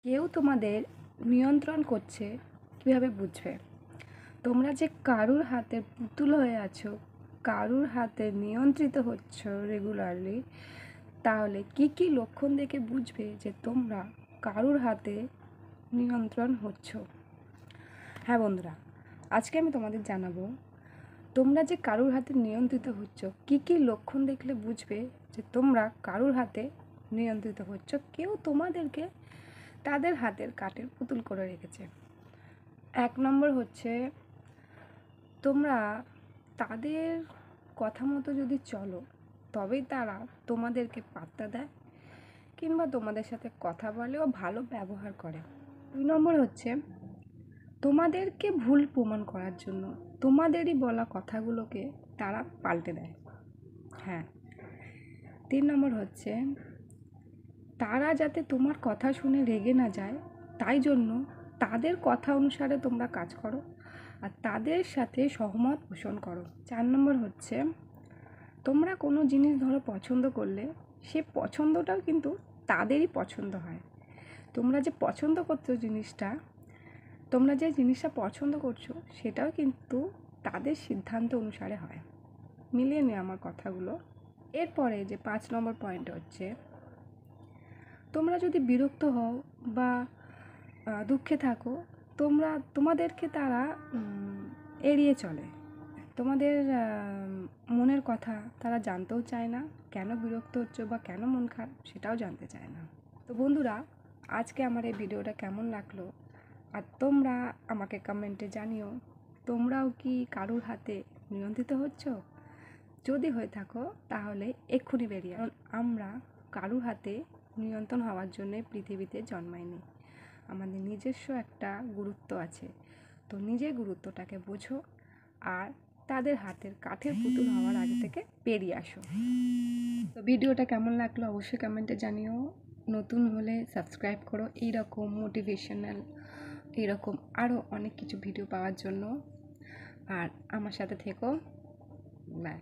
কেউ তোমাদের নিয়ন্ত্রণ করছে কীভাবে বুঝবে? তোমরা যে কারুর হাতের পুতুল হয়ে আছো, কারুর হাতে নিয়ন্ত্রিত হচ্ছ রেগুলারলি, তাহলে কি কি লক্ষণ দেখে বুঝবে যে তোমরা কারুর হাতে নিয়ন্ত্রণ হচ্ছ? হ্যাঁ বন্ধুরা, আজকে আমি তোমাদের জানাবো তোমরা যে কারুর হাতে নিয়ন্ত্রিত হচ্ছ, কি কি লক্ষণ দেখলে বুঝবে যে তোমরা কারুর হাতে নিয়ন্ত্রিত হচ্ছ। কেউ তোমাদেরকে তাদের হাতের কাঠের পুতুল করে রেখেছে। 1 নম্বর হচ্ছে, তোমরা তাদের কথা মতো যদি চলো তবেই তারা তোমাদেরকে পাত্তা দেয় কিংবা তোমাদের সাথে কথা বলে ও ভালো ব্যবহার করে। 2 নম্বর হচ্ছে, তোমাদেরকে ভুল প্রমাণ করার জন্য তোমাদেরই বলা কথাগুলোকে তারা পাল্টে দেয়। হ্যাঁ। 3 নম্বর হচ্ছে, তারা যাতে তোমার কথা শুনে রেগে না যায় তাই জন্য তাদের কথা অনুসারে তোমরা কাজ করো আর তাদের সাথে সহমত পোষণ করো। 4 নম্বর হচ্ছে, তোমরা কোনো জিনিস ধরো পছন্দ করলে সে পছন্দটাও কিন্তু তাদেরই পছন্দ হয়। তোমরা যে পছন্দ করছো জিনিসটা, তোমরা যে জিনিসটা পছন্দ করছো সেটাও কিন্তু তাদের সিদ্ধান্ত অনুসারে হয়। মিলিয়ে নে আমার কথাগুলো। এরপরে যে 5 নম্বর পয়েন্ট হচ্ছে, তোমরা যদি বিরক্ত হও বা দুঃখে থাকো, তোমাদেরকে তারা এড়িয়ে চলে। তোমাদের মনের কথা তারা জানতেও চায় না, কেন বিরক্ত হচ্ছ বা কেন মন খারাপ সেটাও জানতে চায় না। তো বন্ধুরা, আজকে আমার এই ভিডিওটা কেমন লাগলো আর তোমরা আমাকে কমেন্টে জানিও, তোমরাও কি কারুর হাতে নিয়ন্ত্রিত হচ্ছ? যদি হয়ে থাকো তাহলে এক্ষুনি বেরিয়ে, কারণ আমরা কারুর হাতে নিয়ন্ত্রণ হওয়ার জন্যে পৃথিবীতে জন্মাইনি। আমাদের নিজস্ব একটা গুরুত্ব আছে। তো নিজের গুরুত্বটাকে বোঝো আর তাদের হাতের কাঠের পুতুল হওয়ার আগে থেকে বেরিয়ে আসো। তো ভিডিওটা কেমন লাগলো অবশ্যই কমেন্টে জানিও। নতুন হলে সাবস্ক্রাইব করো এইরকম মোটিভেশনাল, এইরকম আরও অনেক কিছু ভিডিও পাওয়ার জন্য। আর আমার সাথে থেকো। বাই।